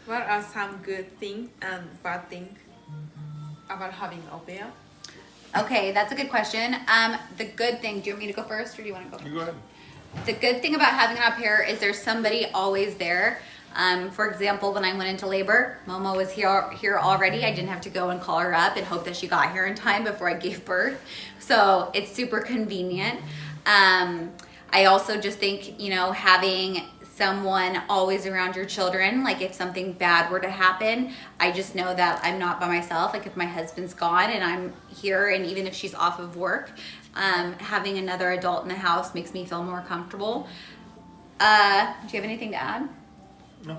What are some good things and bad things about having au pair? Okay, that's a good question. The good thing, do you want me to go first or do you want to go? You go ahead. The good thing about having an au pair is there's somebody always there. For example, when I went into labor, Momo was here already. I didn't have to go and call her up and hope that she got here in time before I gave birth. So it's super convenient. I also just think, having someone always around your children, like if something bad were to happen, I just know that I'm not by myself. Like if my husband's gone and I'm here, and even if she's off of work, having another adult in the house makes me feel more comfortable. Do you have anything to add? No.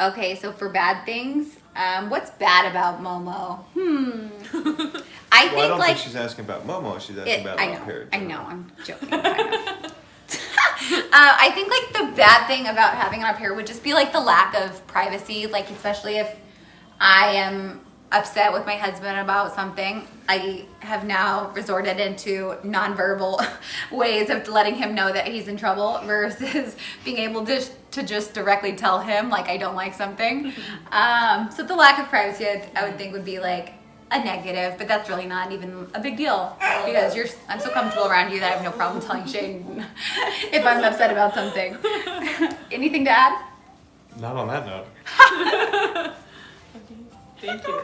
Okay, so for bad things, what's bad about Momo? I don't think she's asking about Momo. She's asking about au pair. I know, I'm joking. Kind of. I think like the bad thing about having an au pair would just be like the lack of privacy, like especially if I am upset with my husband about something. I have now resorted into nonverbal ways of letting him know that he's in trouble versus being able to just directly tell him like I don't like something. So the lack of privacy I would think would be like a negative, but that's really not even a big deal because I'm so comfortable around you that I have no problem telling Shane if I'm upset about something. Anything to add? Not on that note. Thank you.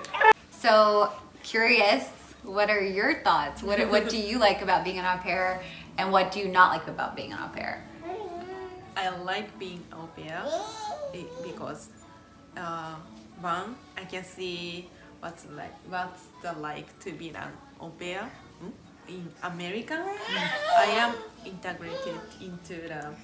So curious, what are your thoughts? What do you like about being an au pair, and what do you not like about being an au pair? I like being au pair because one, I can see what's the like to be an au pair in America. I am integrated into the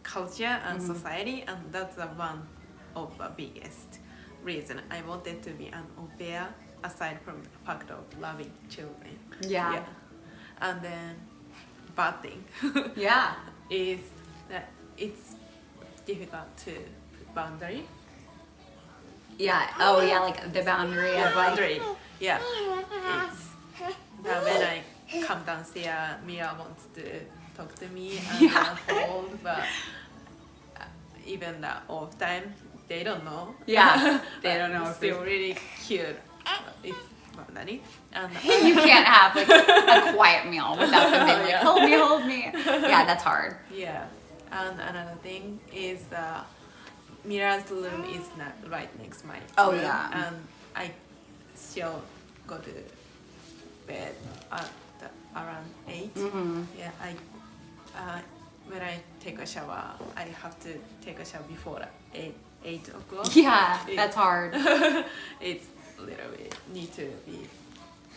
culture and society, and that's one of the biggest reason I wanted to be an au pair, aside from the fact of loving children. Yeah. And then bad thing Yeah. is that it's difficult to put boundary. Yeah. Oh yeah, like the boundary of like. Boundary. Yeah. It's that when I come downstairs, Mia wants to talk to me and hold, but even that off time, they don't know. Yeah. They don't know. It's still really cute. It's boundary. And You can't have like a quiet meal without them being like, hold me. Yeah, that's hard. yeah. And another thing is Mira's room is not right next to my room. Yeah. And I still go to bed at around 8. Yeah, when I take a shower, I have to take a shower before 8 o'clock. Yeah, that's hard. It's a little bit need to be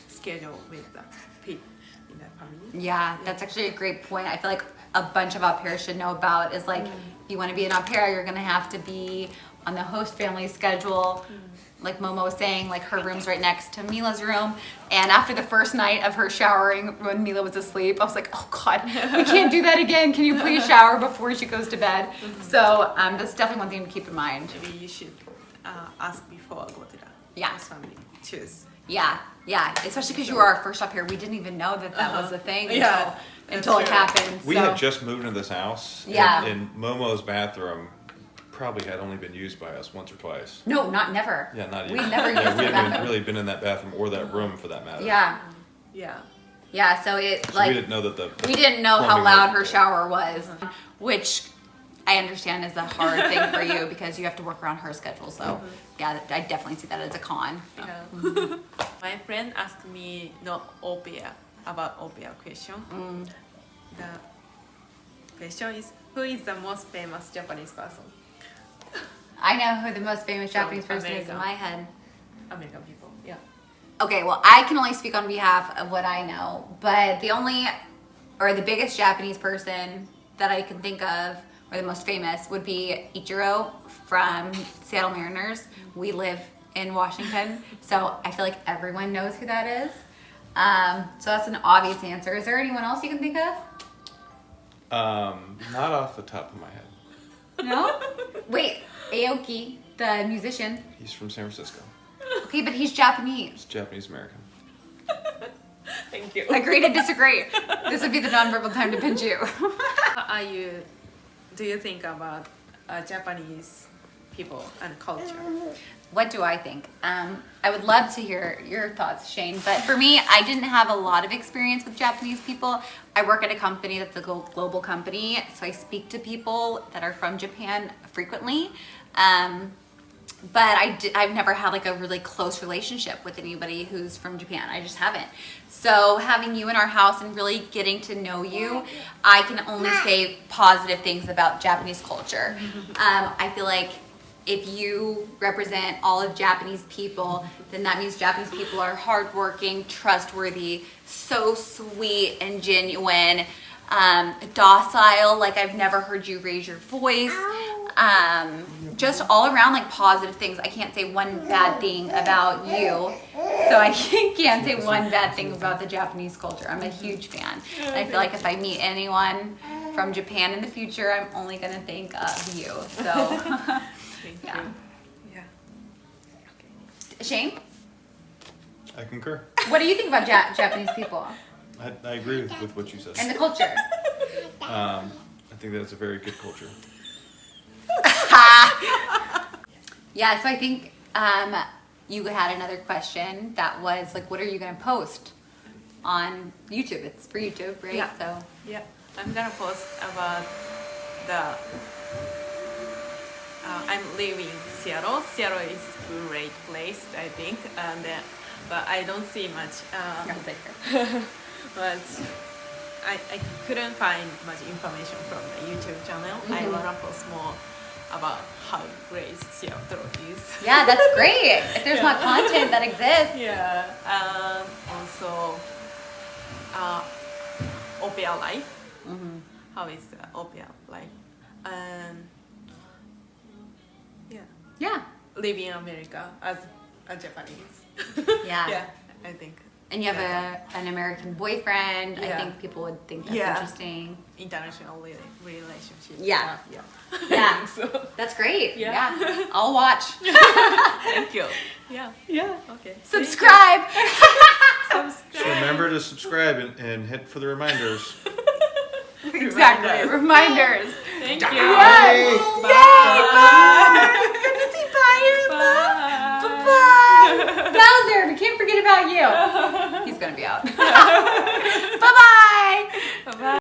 scheduled with the people in the family. Yeah, that's actually a great point. I feel like a bunch of au pairs should know about is like, if you want to be an au pair, you're going to have to be on the host family schedule. Like Momo was saying, like her room's right next to Mila's room. And after the first night of her showering when Mila was asleep, I was like, oh God, we can't do that again. Can you please shower before she goes to bed? So that's definitely one thing to keep in mind. Maybe you should ask before go to the host family. Choose. Yeah, especially because you were our first au pair. We didn't even know that was a thing until it true. happened. We had just moved into this house. Yeah. And Momo's bathroom probably had only been used by us once or twice. No, never. Yeah, not We even. never used we the hadn't bathroom. really been in that bathroom or that room for that matter. Yeah. So it So like we didn't know that we didn't know how plumbing loud was- her shower was, which I understand is a hard thing for you because you have to work around her schedule. So yeah, I definitely see that as a con. Yeah. My friend asked me about au pair question. The question is, who is the most famous Japanese person? I know who the most famous Japanese From person is in America. my head. American people. Yeah. Okay, well, I can only speak on behalf of what I know, but the biggest Japanese person that I can think of, or the most famous, would be Ichiro from Seattle Mariners. We live in Washington, so I feel like everyone knows who that is. So that's an obvious answer. Is there anyone else you can think of? Not off the top of my head. No? Wait, Aoki, the musician. He's from San Francisco. Okay, but he's Japanese. He's Japanese American. Thank you. Agree to disagree. This would be the nonverbal time to pinch you. Do you think about Japanese people and culture. What do I think? I would love to hear your thoughts, Shane. But for me, I didn't have a lot of experience with Japanese people. I work at a company that's a global company, so I speak to people that are from Japan frequently. But I've never had like a really close relationship with anybody who's from Japan. I just haven't. So having you in our house and really getting to know you, I can only say positive things about Japanese culture. I feel like if you represent all of Japanese people, then that means Japanese people are hardworking, trustworthy, so sweet and genuine, docile, like I've never heard you raise your voice. Just all around like positive things. I can't say one bad thing about you. So I can't say one bad thing about the Japanese culture. I'm a huge fan. And I feel like if I meet anyone from Japan in the future, I'm only going to think of you. So yeah. Yeah. Shane? I concur. What do you think about Japanese people? I agree with what you said. And the culture? I think that's a very good culture. Yeah, so I think you had another question that was like, what are you going to post on YouTube? It's for YouTube, right? Yeah. So Yeah, I'm gonna post about the. I'm living in Seattle. Seattle is a great place, I think, and but I don't see much. But I couldn't find much information from the YouTube channel. I wanna post more about how great Seattle is. yeah, that's great. If there's more content that exists. Yeah, and also opear life. How is the opear life? And Yeah. live in America as a Japanese. Yeah. Yeah, I think. And you have an American boyfriend. I Yeah. think people would think that's Yeah. interesting. International relationship. Yeah. Yeah. Yeah. So, That's great. Yeah. Yeah. I'll watch. thank you. Yeah. Yeah. Okay. Subscribe. So remember to subscribe and hit for the reminders. Exactly. Reminders. Thank you. Yes. Bye. Yay. Bye. Good to see bye. Bye. Bye. Bowser, we can't forget about you. He's going to be out. Bye-bye. Bye-bye.